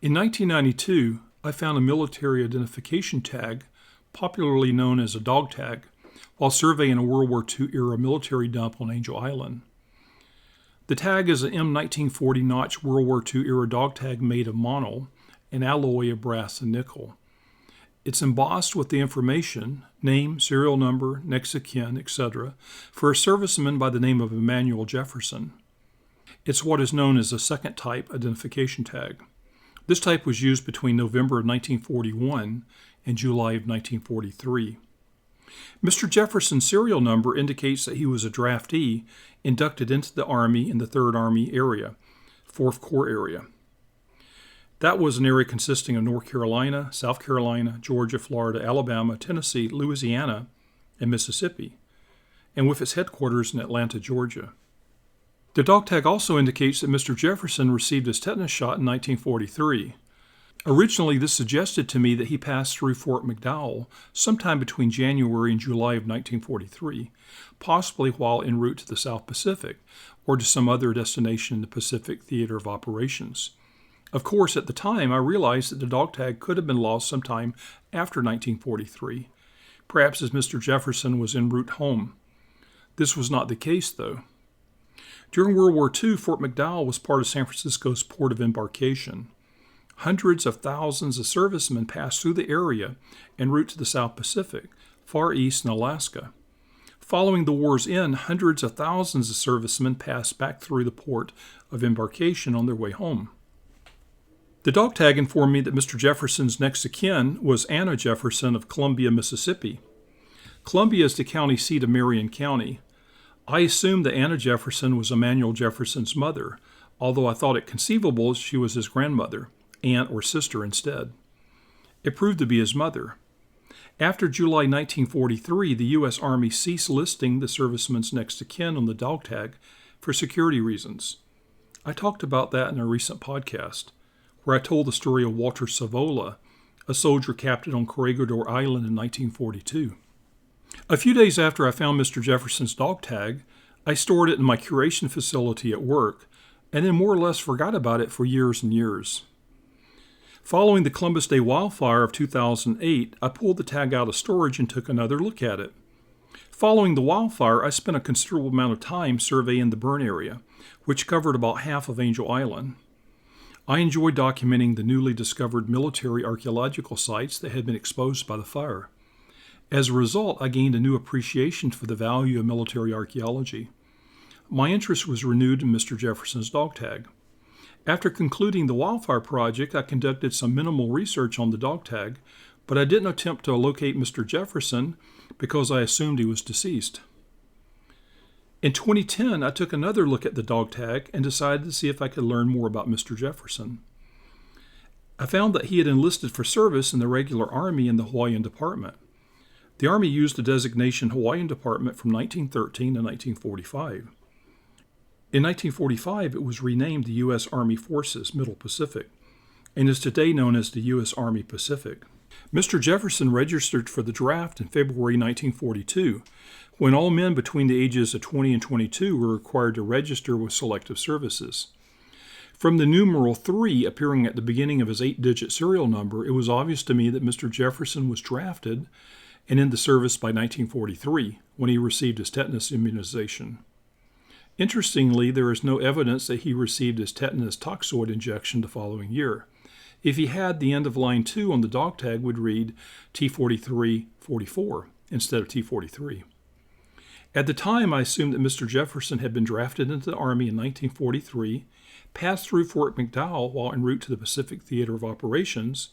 In 1992, I found a military identification tag, popularly known as a dog tag, while surveying a World War II-era military dump on Angel Island. The tag is an M1940 notch World War II-era dog tag made of mono, an alloy of brass and nickel. It's embossed with the information, name, serial number, next of kin, etc., for a serviceman by the name of Emanuel Jefferson. It's what is known as a second type identification tag. This type was used between November of 1941 and July of 1943. Mr. Jefferson's serial number indicates that he was a draftee inducted into the Army in the 3rd Army area, 4th Corps area. That was an area consisting of North Carolina, South Carolina, Georgia, Florida, Alabama, Tennessee, Louisiana, and Mississippi, and with its headquarters in Atlanta, Georgia. The dog tag also indicates that Mr. Jefferson received his tetanus shot in 1943. Originally, this suggested to me that he passed through Fort McDowell sometime between January and July of 1943, possibly while en route to the South Pacific or to some other destination in the Pacific Theater of Operations. Of course, at the time, I realized that the dog tag could have been lost sometime after 1943, perhaps as Mr. Jefferson was en route home. This was not the case, though. During World War II, Fort McDowell was part of San Francisco's port of embarkation. Hundreds of thousands of servicemen passed through the area en route to the South Pacific, Far East, and Alaska. Following the war's end, hundreds of thousands of servicemen passed back through the port of embarkation on their way home. The dog tag informed me that Mr. Jefferson's next of kin was Anna Jefferson of Columbia, Mississippi. Columbia is the county seat of Marion County. I assumed that Anna Jefferson was Emanuel Jefferson's mother, although I thought it conceivable she was his grandmother, aunt, or sister instead. It proved to be his mother. After July 1943, the U.S. Army ceased listing the serviceman's next of kin on the dog tag for security reasons. I talked about that in a recent podcast, where I told the story of Walter Savola, a soldier captured on Corregidor Island in 1942. A few days after I found Mr. Jefferson's dog tag, I stored it in my curation facility at work, and then more or less forgot about it for years and years. Following the Columbus Day wildfire of 2008, I pulled the tag out of storage and took another look at it. Following the wildfire, I spent a considerable amount of time surveying the burn area, which covered about half of Angel Island. I enjoyed documenting the newly discovered military archaeological sites that had been exposed by the fire. As a result, I gained a new appreciation for the value of military archaeology. My interest was renewed in Mr. Jefferson's dog tag. After concluding the wildfire project, I conducted some minimal research on the dog tag, but I didn't attempt to locate Mr. Jefferson because I assumed he was deceased. In 2010, I took another look at the dog tag and decided to see if I could learn more about Mr. Jefferson. I found that he had enlisted for service in the regular Army in the Hawaiian Department. The Army used the designation Hawaiian Department from 1913 to 1945. In 1945, it was renamed the U.S. Army Forces Middle Pacific and is today known as the U.S. Army Pacific. Mr. Jefferson registered for the draft in February 1942, when all men between the ages of 20 and 22 were required to register with Selective Services. From the numeral 3 appearing at the beginning of his 8-digit serial number, it was obvious to me that Mr. Jefferson was drafted and in the service by 1943, when he received his tetanus immunization. Interestingly, there is no evidence that he received his tetanus toxoid injection the following year. If he had, the end of line 2 on the dog tag would read T43-44 instead of T43. At the time, I assumed that Mr. Jefferson had been drafted into the Army in 1943, passed through Fort McDowell while en route to the Pacific Theater of Operations,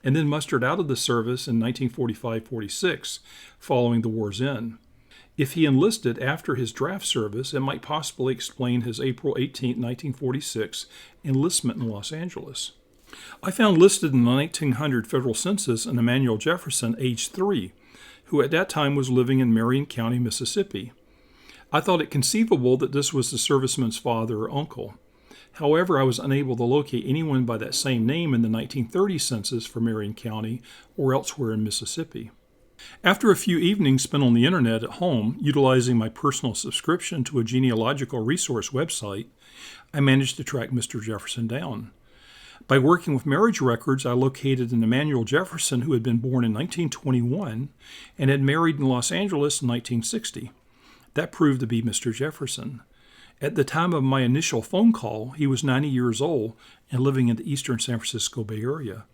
and then mustered out of the service in 1945-46, following the war's end. If he enlisted after his draft service, it might possibly explain his April 18, 1946 enlistment in Los Angeles. I found listed in the 1900 federal census an Emanuel Jefferson, age 3, who at that time was living in Marion County, Mississippi. I thought it conceivable that this was the serviceman's father or uncle. However, I was unable to locate anyone by that same name in the 1930 census for Marion County or elsewhere in Mississippi. After a few evenings spent on the internet at home, utilizing my personal subscription to a genealogical resource website, I managed to track Mr. Jefferson down. By working with marriage records, I located an Emanuel Jefferson who had been born in 1921 and had married in Los Angeles in 1960. That proved to be Mr. Jefferson. At the time of my initial phone call, he was 90 years old and living in the eastern San Francisco Bay Area.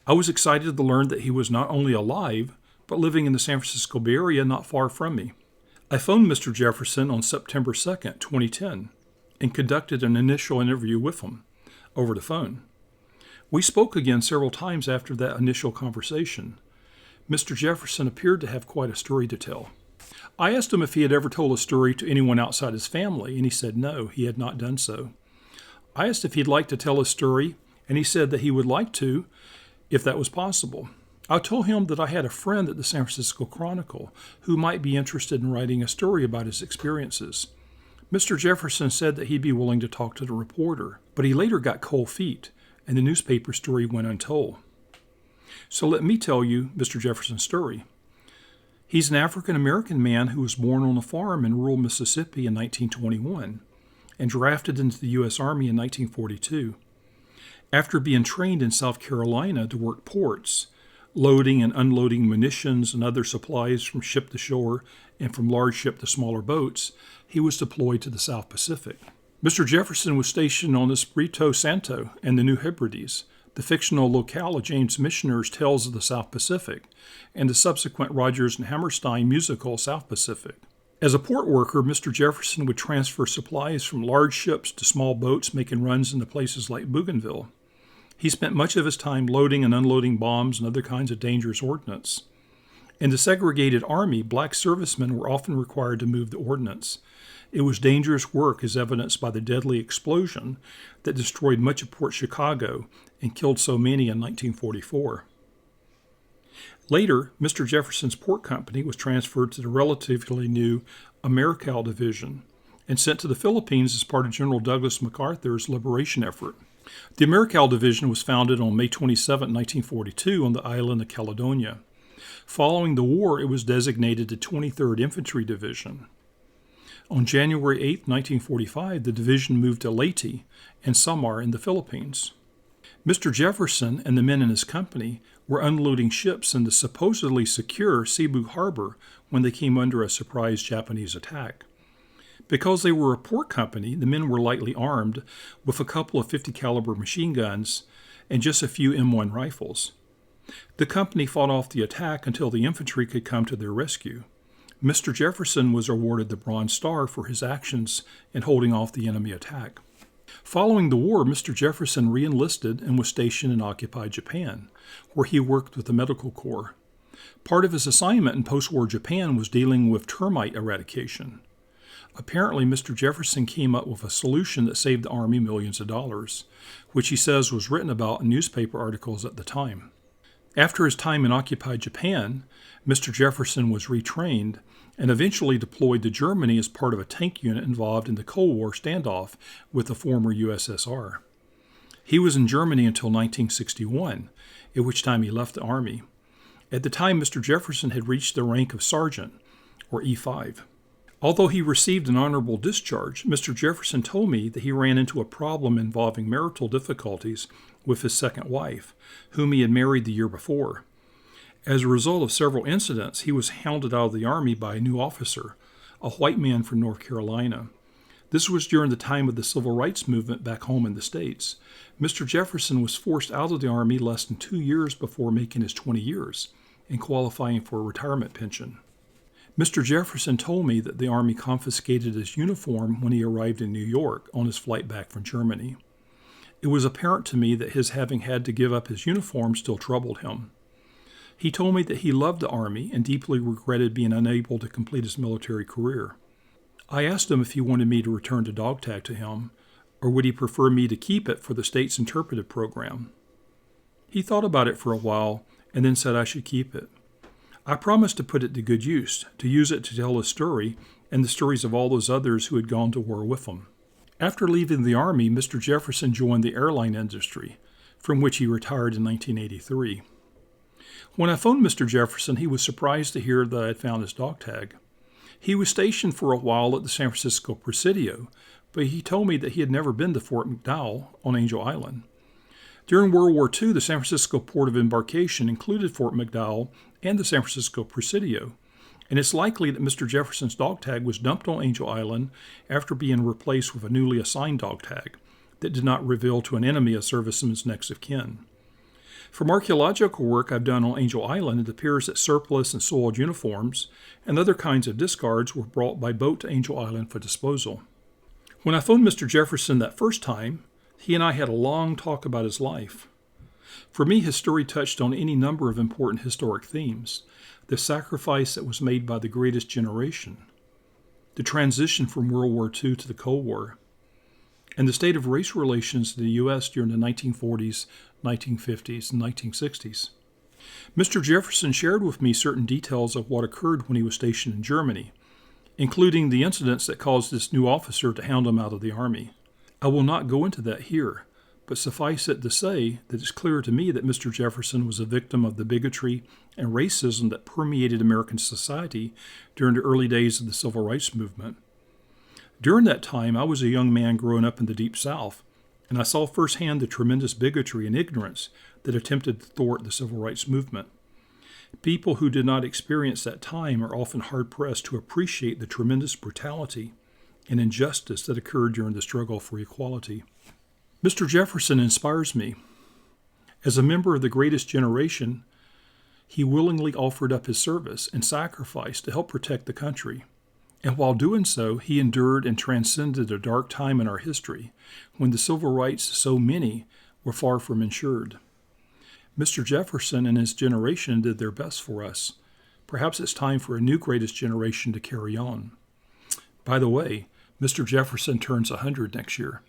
I was excited to learn that he was not only alive, but living in the San Francisco Bay Area not far from me. I phoned Mr. Jefferson on September 2nd, 2010, and conducted an initial interview with him over the phone. We spoke again several times after that initial conversation. Mr. Jefferson appeared to have quite a story to tell. I asked him if he had ever told a story to anyone outside his family, and he said no, he had not done so. I asked if he'd like to tell a story, and he said that he would like to, if that was possible. I told him that I had a friend at the San Francisco Chronicle who might be interested in writing a story about his experiences. Mr. Jefferson said that he'd be willing to talk to the reporter, but he later got cold feet, and the newspaper story went untold. So let me tell you Mr. Jefferson's story. He's an African-American man who was born on a farm in rural Mississippi in 1921 and drafted into the U.S. Army in 1942. After being trained in South Carolina to work ports, loading and unloading munitions and other supplies from ship to shore and from large ship to smaller boats, he was deployed to the South Pacific. Mr. Jefferson was stationed on Espiritu Santo and the New Hebrides, the fictional locale of James Michener's Tales of the South Pacific, and the subsequent Rodgers and Hammerstein musical South Pacific. As a port worker, Mr. Jefferson would transfer supplies from large ships to small boats making runs into places like Bougainville. He spent much of his time loading and unloading bombs and other kinds of dangerous ordnance. In the segregated Army, black servicemen were often required to move the ordnance. It was dangerous work, as evidenced by the deadly explosion that destroyed much of Port Chicago and killed so many in 1944. Later, Mr. Jefferson's port company was transferred to the relatively new Americal Division and sent to the Philippines as part of General Douglas MacArthur's liberation effort. The Americal Division was founded on May 27, 1942, on the island of Caledonia. Following the war, it was designated the 23rd Infantry Division. On January 8, 1945, the division moved to Leyte and Samar in the Philippines. Mr. Jefferson and the men in his company were unloading ships in the supposedly secure Cebu Harbor when they came under a surprise Japanese attack. Because they were a port company, the men were lightly armed with a couple of 50 caliber machine guns and just a few M1 rifles. The company fought off the attack until the infantry could come to their rescue. Mr. Jefferson was awarded the Bronze Star for his actions in holding off the enemy attack. Following the war, Mr. Jefferson re-enlisted and was stationed in occupied Japan, where he worked with the Medical Corps. Part of his assignment in post-war Japan was dealing with termite eradication. Apparently, Mr. Jefferson came up with a solution that saved the Army millions of dollars, which he says was written about in newspaper articles at the time. After his time in occupied Japan, Mr. Jefferson was retrained and eventually deployed to Germany as part of a tank unit involved in the Cold War standoff with the former USSR. He was in Germany until 1961, at which time he left the Army. At the time, Mr. Jefferson had reached the rank of sergeant, or E5. Although he received an honorable discharge, Mr. Jefferson told me that he ran into a problem involving marital difficulties with his second wife, whom he had married the year before. As a result of several incidents, he was hounded out of the Army by a new officer, a white man from North Carolina. This was during the time of the Civil Rights Movement back home in the States. Mr. Jefferson was forced out of the Army less than 2 years before making his 20 years and qualifying for a retirement pension. Mr. Jefferson told me that the Army confiscated his uniform when he arrived in New York on his flight back from Germany. It was apparent to me that his having had to give up his uniform still troubled him. He told me that he loved the Army and deeply regretted being unable to complete his military career. I asked him if he wanted me to return the dog tag to him, or would he prefer me to keep it for the state's interpretive program. He thought about it for a while and then said I should keep it. I promised to put it to good use, to use it to tell his story and the stories of all those others who had gone to war with him. After leaving the Army, Mr. Jefferson joined the airline industry, from which he retired in 1983. When I phoned Mr. Jefferson, he was surprised to hear that I had found his dog tag. He was stationed for a while at the San Francisco Presidio, but he told me that he had never been to Fort McDowell on Angel Island. During World War II, the San Francisco port of embarkation included Fort McDowell and the San Francisco Presidio, and it's likely that Mr. Jefferson's dog tag was dumped on Angel Island after being replaced with a newly assigned dog tag that did not reveal to an enemy a serviceman's next of kin. From archaeological work I've done on Angel Island, it appears that surplus and soiled uniforms and other kinds of discards were brought by boat to Angel Island for disposal. When I phoned Mr. Jefferson that first time, he and I had a long talk about his life. For me, his story touched on any number of important historic themes: the sacrifice that was made by the greatest generation, the transition from World War II to the Cold War, and the state of race relations in the U.S. during the 1940s, 1950s, and 1960s. Mr. Jefferson shared with me certain details of what occurred when he was stationed in Germany, including the incidents that caused this new officer to hound him out of the Army. I will not go into that here, but suffice it to say that it's clear to me that Mr. Jefferson was a victim of the bigotry and racism that permeated American society during the early days of the Civil Rights Movement. During that time, I was a young man growing up in the Deep South, and I saw firsthand the tremendous bigotry and ignorance that attempted to thwart the Civil Rights Movement. People who did not experience that time are often hard-pressed to appreciate the tremendous brutality and injustice that occurred during the struggle for equality. Mr. Jefferson inspires me. As a member of the greatest generation, he willingly offered up his service and sacrifice to help protect the country. And while doing so, he endured and transcended a dark time in our history when the civil rights of so many were far from ensured. Mr. Jefferson and his generation did their best for us. Perhaps it's time for a new greatest generation to carry on. By the way, Mr. Jefferson turns 100 next year.